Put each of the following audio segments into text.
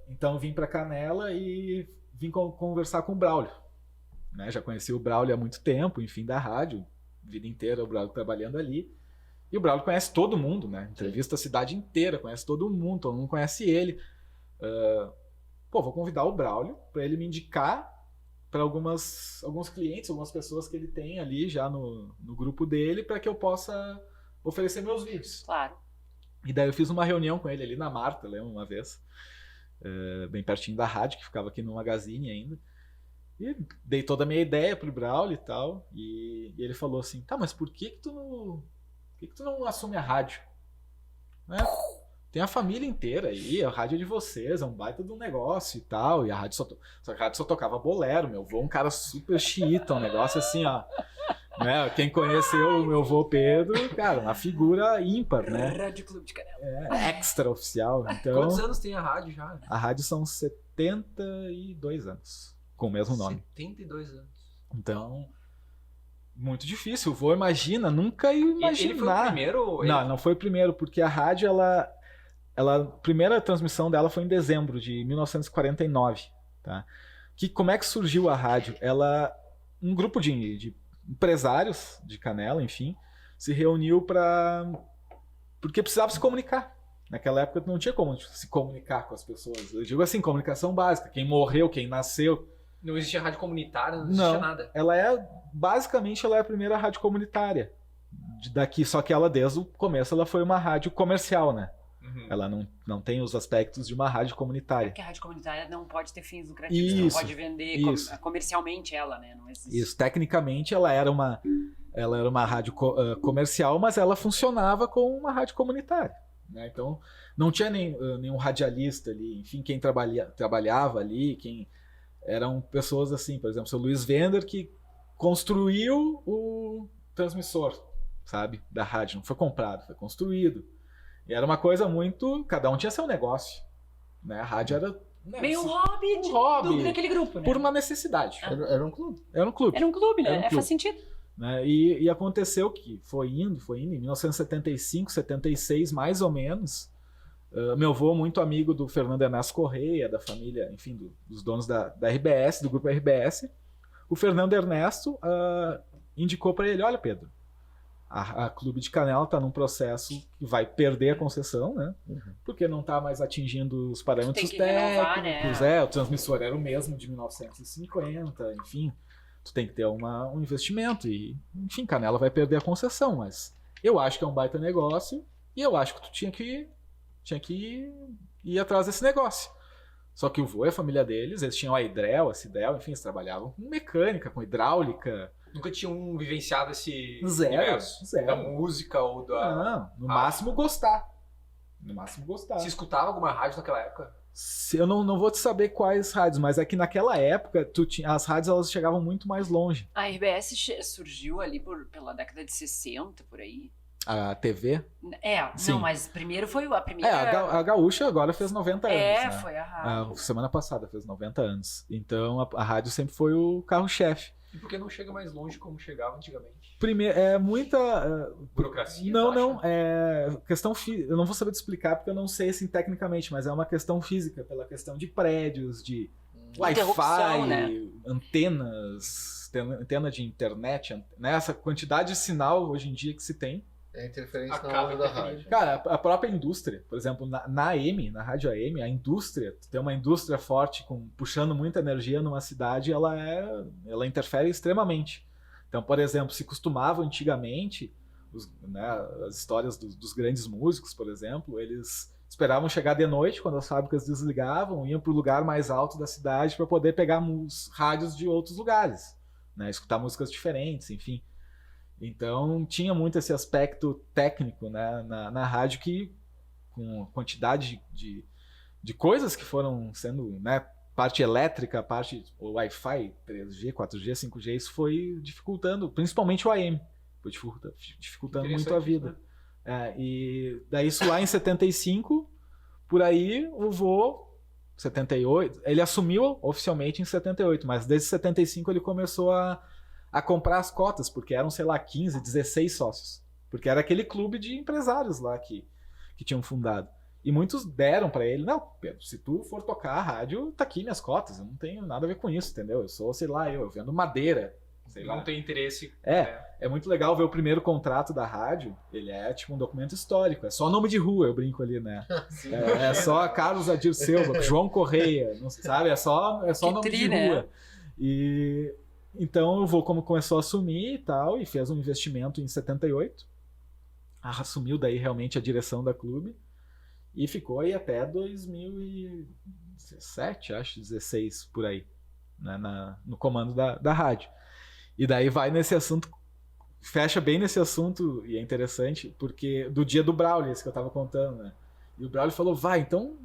Então eu vim para Canela e vim conversar com o Braulio. Né? Já conheci o Braulio há muito tempo, enfim, da rádio, vida inteira o Braulio trabalhando ali. E o Braulio conhece todo mundo, né? Entrevista a cidade inteira, conhece todo mundo conhece ele. Vou convidar o Braulio para ele me indicar para alguns clientes, algumas pessoas que ele tem ali já no grupo dele, para que eu possa oferecer meus vídeos. Claro. E daí eu fiz uma reunião com ele ali na Marta, lembro, uma vez, bem pertinho da rádio, que ficava aqui no Magazine ainda. E dei toda a minha ideia pro Braulio e tal, e ele falou assim, tá, mas por que tu não assume a rádio? Né? Tem a família inteira aí, a rádio é de vocês, é um baita de um negócio e tal, e a rádio só tocava bolero, meu avô é um cara super xiita, um negócio assim, ó. Né? Quem conheceu o meu avô Pedro, cara, uma figura ímpar, né? Rádio Clube de Canela. Extra oficial. Então, quantos anos tem a rádio já? A rádio são 72 anos, com o mesmo nome. 72 anos. Então, muito difícil. O vô, imagina, nunca ia imaginar. Ele foi o primeiro? Não foi o primeiro, porque a rádio, a primeira transmissão dela foi em dezembro de 1949. Tá? Como é que surgiu a rádio? Um grupo de empresários de Canela, enfim, se reuniu porque precisava se comunicar. Naquela época não tinha como se comunicar com as pessoas. Eu digo assim, comunicação básica. Quem morreu, quem nasceu. Não existia rádio comunitária, não existia nada. Basicamente, ela é a primeira rádio comunitária daqui, só que ela, desde o começo, ela foi uma rádio comercial, né? Uhum. Ela não tem os aspectos de uma rádio comunitária. Porque a rádio comunitária não pode ter fins lucrativos, você não pode vender comercialmente ela, né? Não existe. Isso, tecnicamente ela era uma rádio comercial, mas ela funcionava como uma rádio comunitária. Né? Então, não tinha nenhum radialista ali, enfim, quem trabalhava ali, eram pessoas assim, por exemplo, o seu Luiz Vender, que construiu o transmissor, sabe, da rádio, não foi comprado, foi construído. E era uma coisa muito... Cada um tinha seu negócio. Né? A rádio era... Né, meio um hobby daquele grupo, né? Por uma necessidade. Era um clube. Era um clube, né? Faz sentido. Né? E aconteceu que foi indo, em 1975, 76, mais ou menos. Meu avô, muito amigo do Fernando Ernesto Correia, da família, enfim, dos donos da RBS, do grupo RBS. O Fernando Ernesto indicou para ele, olha, Pedro, a Clube de Canela está num processo que vai perder a concessão, né? Uhum. Porque não está mais atingindo os parâmetros técnicos. Renovar, né? O transmissor era o mesmo de 1950, enfim. Tu tem que ter um investimento e, enfim, Canela vai perder a concessão, mas eu acho que é um baita negócio e eu acho que tu tinha que ir atrás desse negócio. Só que o vô e a família deles, eles tinham a Idrel, a Cidel, enfim, eles trabalhavam com mecânica, com hidráulica. Nunca tinham vivenciado esse universo da música ou da... Não, no máximo gostar. Se escutava alguma rádio naquela época? Eu não vou te saber quais rádios, mas é que naquela época as rádios elas chegavam muito mais longe. A RBS surgiu ali pela década de 60, por aí. A TV? Sim. Não, mas primeiro foi a primeira... A Gaúcha agora fez 90 anos. Né? Foi a rádio. Semana passada fez 90 anos. Então a rádio sempre foi o carro-chefe. E por que não chega mais longe como chegava antigamente? Primeiro, muita... burocracia? Não. Questão eu não vou saber te explicar porque eu não sei assim tecnicamente, mas é uma questão física, pela questão de prédios, de Wi-Fi, né? Antenas, antena de internet, né? Essa quantidade de sinal hoje em dia que se tem. É a interferência na onda da rádio. Cara, a própria indústria, por exemplo, na AM, na rádio AM, a indústria, tem uma indústria forte puxando muita energia numa cidade, ela interfere extremamente. Então, por exemplo, se costumava antigamente, as histórias dos grandes músicos, por exemplo, eles esperavam chegar de noite, quando as fábricas desligavam, iam para o lugar mais alto da cidade para poder pegar os rádios de outros lugares, né, escutar músicas diferentes, enfim. Então tinha muito esse aspecto técnico, né, na rádio, que com a quantidade de coisas que foram sendo, né, parte elétrica, parte Wi-Fi, 3G, 4G, 5G, isso foi dificultando, principalmente o AM, foi dificultando muito a vida. Né? E daí isso lá em 75, por aí o vô, 78, ele assumiu oficialmente em 78, mas desde 75 ele começou a comprar as cotas, porque eram, sei lá, 15, 16 sócios. Porque era aquele clube de empresários lá que tinham fundado. E muitos deram pra ele, não, Pedro, se tu for tocar a rádio, tá aqui minhas cotas, eu não tenho nada a ver com isso, entendeu? Eu sou, sei lá, eu vendo madeira, sei lá. Não tem interesse. É muito legal ver o primeiro contrato da rádio, ele é tipo um documento histórico, é só nome de rua, eu brinco ali, né? É só Carlos Adir Silva, João Correia, não sabe? É só nome de rua. E então o vô como começou a assumir e tal, e fez um investimento em 78, assumiu daí realmente a direção da clube, e ficou aí até 2017, acho, 16, por aí, né, no comando da rádio. E daí vai nesse assunto, fecha bem nesse assunto, e é interessante, porque do dia do Braulio, esse que eu tava contando, né? E o Braulio falou, então,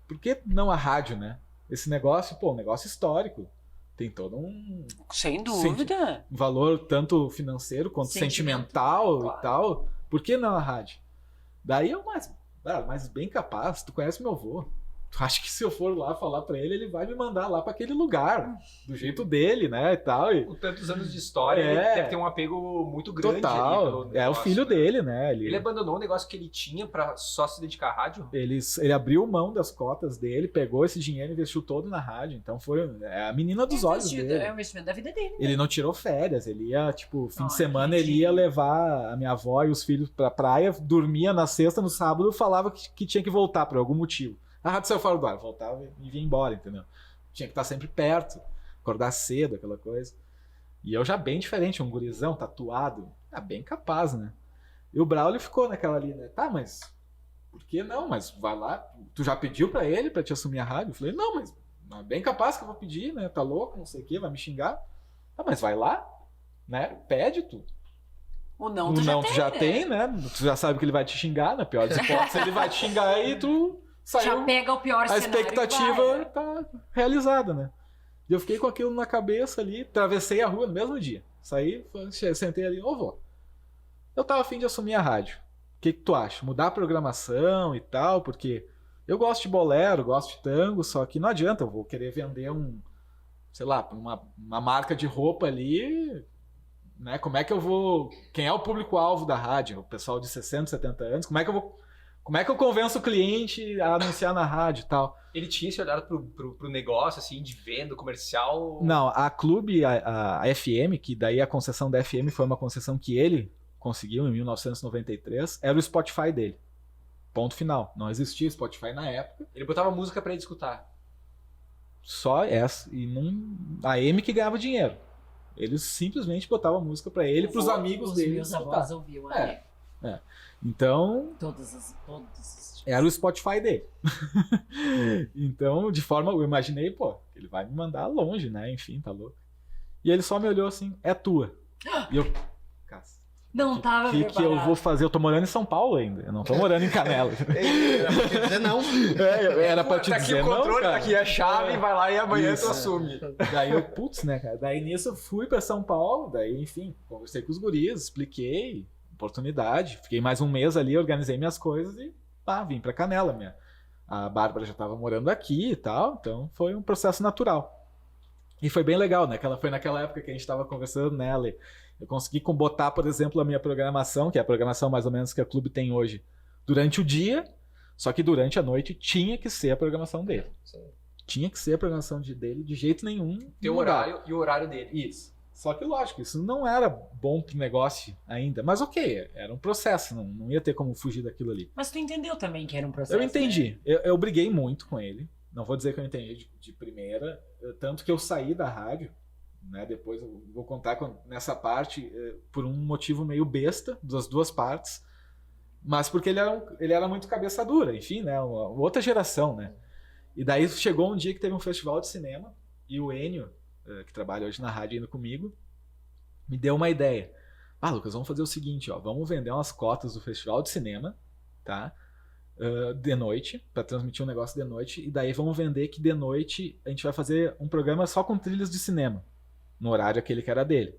por que não a rádio, né? Esse negócio, um negócio histórico. Tem todo um... Sem dúvida. Valor tanto financeiro quanto sentimental claro. E tal. Por que não a rádio? Daí eu, mas bem capaz, tu conhece meu avô. Tu acha que se eu for lá falar pra ele, ele vai me mandar lá pra aquele lugar, do jeito dele, né, e tal. E... Com tantos anos de história, ele deve ter um apego muito grande. Total. Ali pelo negócio, o filho dele, né. Ele abandonou o negócio que ele tinha pra só se dedicar à rádio? Ele abriu mão das cotas dele, pegou esse dinheiro e investiu todo na rádio. Então foi a menina dos olhos dele. É o investimento da vida dele. Né? Ele não tirou férias, ele ia, fim de semana ele ia levar a minha avó e os filhos pra praia, dormia na sexta, no sábado, falava que tinha que voltar por algum motivo. A rádio saiu fora do ar, voltava e vinha embora, entendeu? Tinha que estar sempre perto, acordar cedo, aquela coisa. E eu já bem diferente, um gurizão tatuado, bem capaz, né? E o Braulio ficou naquela ali, né? Tá, mas por que não? Mas vai lá, tu já pediu pra ele pra te assumir a rádio? Eu falei, não, mas bem capaz que eu vou pedir, né? Tá louco, não sei o quê, vai me xingar. Ah, mas vai lá, né? Pede tu. O não tu já tem, né? Tu já sabe que ele vai te xingar, na pior das hipóteses, ele vai te xingar e tu... Saiu, já pega o pior cenário. A expectativa tá realizada, né? E eu fiquei com aquilo na cabeça ali, atravessei a rua no mesmo dia. Saí, sentei ali, vô, eu tava a fim de assumir a rádio. O que tu acha? Mudar a programação e tal, porque eu gosto de bolero, gosto de tango, só que não adianta, eu vou querer vender uma marca de roupa ali, né? Como é que eu vou... Quem é o público-alvo da rádio? O pessoal de 60, 70 anos, como é que eu convenço o cliente a anunciar na rádio e tal? Ele tinha se olhado pro negócio, assim, de venda, comercial? Não, a Clube, a FM, que daí a concessão da FM foi uma concessão que ele conseguiu em 1993, era o Spotify dele. Ponto final. Não existia Spotify na época. Ele botava música pra ele escutar. Só essa. E a AM que ganhava dinheiro. Eles simplesmente botavam música pra ele e pros amigos dele. Os meus avós ouviam a AM. Então, todos era o Spotify dele. Então, de forma, eu imaginei, ele vai me mandar longe, né? Enfim, tá louco. E ele só me olhou assim, é tua. E eu, não tava preparado. O que eu vou fazer? Eu tô morando em São Paulo ainda, eu não tô morando em Canela. Era pra te dizer não. Era pra te dizer não, tá aqui o controle, cara. tá aqui a chave, vai lá e amanhã tu assume. Daí eu, né, cara. Daí nisso eu fui pra São Paulo, daí, enfim, conversei com os guris, expliquei... oportunidade, fiquei mais um mês ali, organizei minhas coisas e vim pra Canela. A Bárbara já estava morando aqui e tal, então foi um processo natural. E foi bem legal, né? Foi naquela época que a gente estava conversando, né, Ale? Eu consegui botar, por exemplo, a minha programação, que é a programação mais ou menos que a Clube tem hoje, durante o dia, só que durante a noite tinha que ser a programação dele. Sim. Tinha que ser a programação dele de jeito nenhum. Teu horário e o horário dele. Isso. Só que, lógico, isso não era bom pro negócio ainda. Mas ok, era um processo, não ia ter como fugir daquilo ali. Mas tu entendeu também que era um processo? Eu entendi. Né? Eu briguei muito com ele. Não vou dizer que eu entendi de primeira. Tanto que eu saí da rádio, né? Depois eu vou contar nessa parte, por um motivo meio besta, das duas partes. Mas porque ele era muito cabeça dura, enfim, né? Uma outra geração, né? E daí chegou um dia que teve um festival de cinema e o Enio, que trabalha hoje na rádio indo comigo, me deu uma ideia. Lucas, vamos fazer o seguinte, vamos vender umas cotas do festival de cinema, tá? De noite, para transmitir um negócio de noite, e daí vamos vender que de noite a gente vai fazer um programa só com trilhas de cinema, no horário aquele que era dele.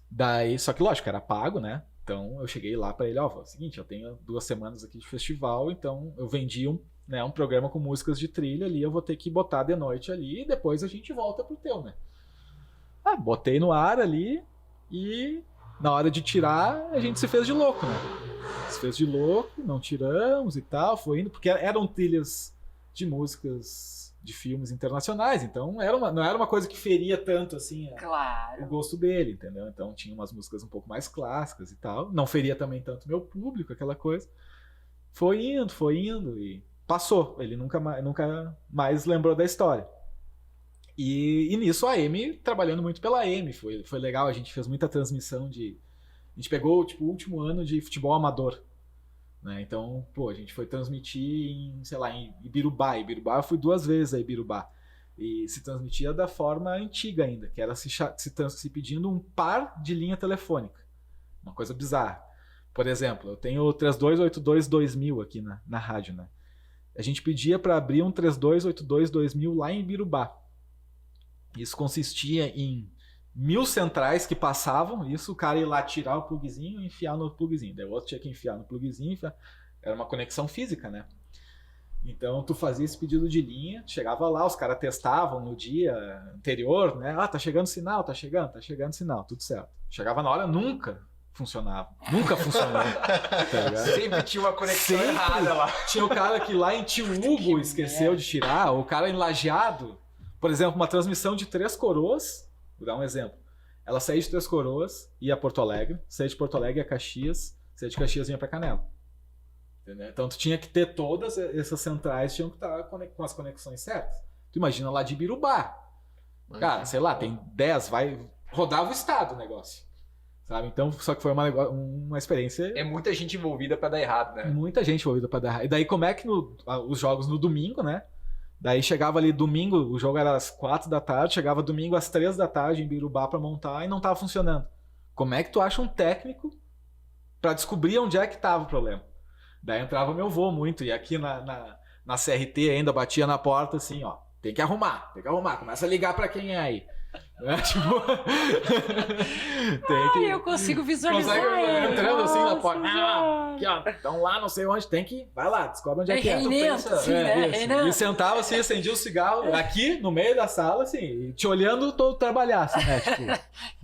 Daí, só que lógico, era pago, né? Então eu cheguei lá para ele, é o seguinte, eu tenho 2 semanas aqui de festival, então eu vendi um programa com músicas de trilha ali, eu vou ter que botar de noite ali e depois a gente volta pro teu, né? Botei no ar ali e na hora de tirar, a gente se fez de louco, né? Se fez de louco, não tiramos e tal, foi indo, porque eram trilhas de músicas de filmes internacionais, então não era uma coisa que feria tanto assim o gosto dele, entendeu? Então tinha umas músicas um pouco mais clássicas e tal, não feria também tanto meu público, aquela coisa. Foi indo e passou, ele nunca mais lembrou da história. E nisso a AM, trabalhando muito pela AM, foi legal, a gente fez muita transmissão a gente pegou tipo, o último ano de futebol amador, né? Então, a gente foi transmitir em Ibirubá. Eu fui 2 vezes a Ibirubá. E se transmitia da forma antiga ainda, que era se pedindo um par de linha telefônica. Uma coisa bizarra. Por exemplo, eu tenho o 3282-2000 aqui na rádio, né? A gente pedia para abrir um 3282-2000 lá em Ibirubá. Isso consistia em 1000 centrais que passavam, isso o cara ia lá tirar o plugzinho e enfiar no plugzinho. Daí o outro tinha que enfiar no plugzinho. Era uma conexão física, né? Então tu fazia esse pedido de linha, chegava lá, os caras testavam no dia anterior, né? Tá chegando sinal, tá chegando sinal, tudo certo. Chegava na hora, nunca funcionava. Nunca funcionou. Tá sempre tinha uma conexão errada lá. Tinha o cara que lá em Tio Hugo esqueceu de tirar, o cara em Lajeado. Por exemplo, uma transmissão de 3 Coroas, vou dar um exemplo. Ela saía de 3 Coroas, ia a Porto Alegre, saía de Porto Alegre a Caxias, saía de Caxias vinha pra Canela. Entendeu? Então tu tinha que ter todas essas centrais, tinham que estar com as conexões certas. Tu imagina lá de Ibirubá. Cara, sei lá, tem 10, rodava o estado o negócio. Sabe? Então, só que foi uma experiência... É muita gente envolvida pra dar errado, né? Muita gente envolvida pra dar errado. E daí como é que os jogos no domingo, né? Daí chegava ali domingo, o jogo era às 4 da tarde, chegava domingo às 3 da tarde em Ibirubá pra montar e não tava funcionando. Como é que tu acha um técnico pra descobrir onde é que tava o problema? Daí entrava meu vô muito, e aqui na CRT ainda batia na porta assim, ó, tem que arrumar, começa a ligar pra quem é aí. Tipo... eu consigo visualizar. Consegue entrando assim na porta. Aqui, ó, então lá não sei onde, vai lá, descobre onde é que é. E sentava assim, acendia o cigarro aqui no meio da sala, assim, te olhando todo trabalhar, assim, né? Tipo,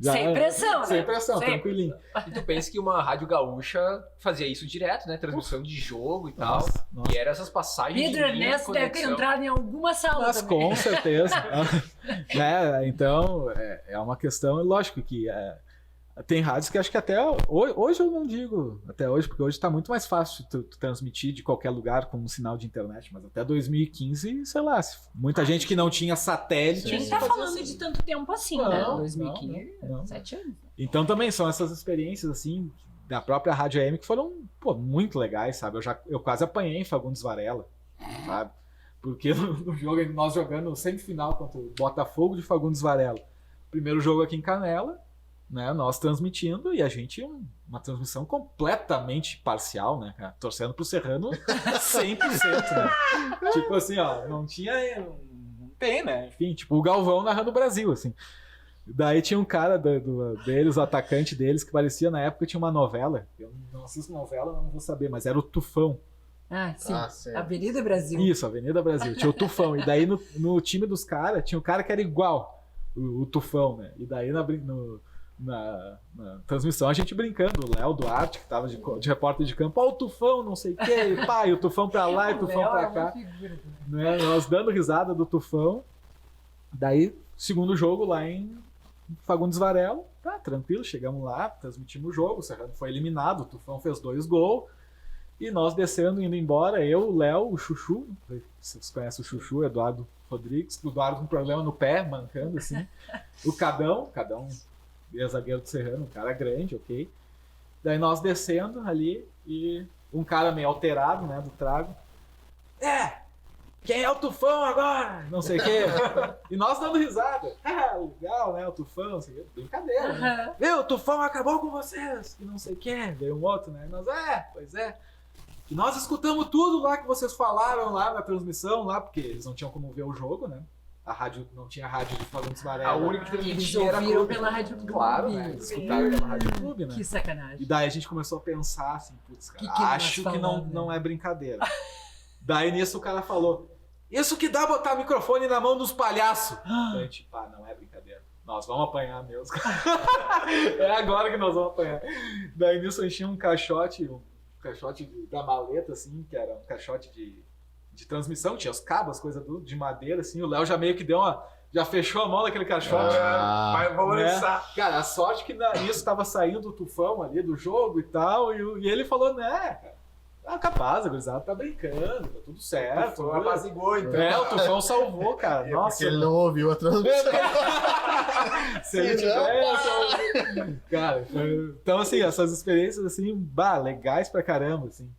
sem pressão, sem pressão, tranquilinho. E tu pensa que uma rádio gaúcha fazia isso direto, né? Transmissão de jogo e tal. Nossa. E eram essas passagens. Pedro Ernesto deve ter entrado em alguma sala. Mas também. Com certeza. Então, é uma questão, lógico que tem rádios que acho que até hoje eu não digo até hoje, porque hoje está muito mais fácil tu transmitir de qualquer lugar com um sinal de internet, mas até 2015, sei lá, muita gente que não tinha satélite... A gente tá falando de tanto tempo assim, né? 2015, 7 anos. Então também são essas experiências assim, da própria Rádio AM que foram muito legais, sabe? Eu quase apanhei em Fagundes Varela, sabe? Porque no jogo, nós jogando semifinal contra o Botafogo de Fagundes Varela. Primeiro jogo aqui em Canela, né? Nós transmitindo e a gente, uma transmissão completamente parcial, né, cara? Torcendo pro Serrano 100%, né? Tipo assim, ó, não tem, né? Enfim, tipo o Galvão narrando o Brasil, assim. Daí tinha um cara deles, o atacante deles, que parecia na época tinha uma novela. Eu não assisto novela, não vou saber, mas era o Tufão. Sim. Avenida Brasil. Isso, Avenida Brasil. Tinha o Tufão. E daí no time dos caras, tinha um cara que era igual o Tufão, né? E daí na transmissão a gente brincando, o Léo Duarte, que tava de repórter de campo, o Tufão, não sei o quê, e o Tufão pra lá e o Tufão pra cá. Né? Nós dando risada do Tufão. Daí, segundo jogo lá em Fagundes Varela, tá tranquilo, chegamos lá, transmitimos o jogo, o Serrano foi eliminado, o Tufão fez 2 gols. E nós descendo, indo embora, eu, o Léo, o Chuchu, vocês conhecem o Chuchu, Eduardo Rodrigues, o Eduardo com problema no pé, mancando assim, o Cadão, zagueiro do Serrano, um cara grande, ok? Daí nós descendo ali e um cara meio alterado, né, do trago, quem é o Tufão agora? Não sei o quê. E nós dando risada. Legal, né? O Tufão, não sei o quê. Brincadeira, né? Viu, o Tufão acabou com vocês. E não sei o quê. Veio um outro, né? Nós, pois é. E nós escutamos tudo lá que vocês falaram lá na transmissão, lá, porque eles não tinham como ver o jogo, né? A rádio, não tinha rádio de Fagundes Varela. A única que transmitia era Clube. Pela Rádio Clube. Claro, né? Eles escutaram pela Rádio Clube, né? Que sacanagem. E daí a gente começou a pensar assim, putz, cara, acho que não é brincadeira. Daí nisso o cara falou, isso que dá botar microfone na mão dos palhaços. Então a gente, não é brincadeira. nós vamos apanhar mesmo. É agora que nós vamos apanhar. Daí nisso eu enchi um caixote da maleta, assim, que era um caixote de transmissão, tinha os cabos, as coisas tudo, de madeira, assim, o Léo já meio que já fechou a mão daquele caixote. Vai balançar. Né? Cara, a sorte que nisso tava saindo o tufão ali do jogo e tal, e ele falou, né, cara, capaz, a gurizada tá brincando, tá tudo certo. O tufão apazigou, então. O tufão salvou, cara. Nossa. Porque ele não ouviu a transmissão. Se ele tivesse, cara, então assim, essas experiências assim, legais pra caramba, assim.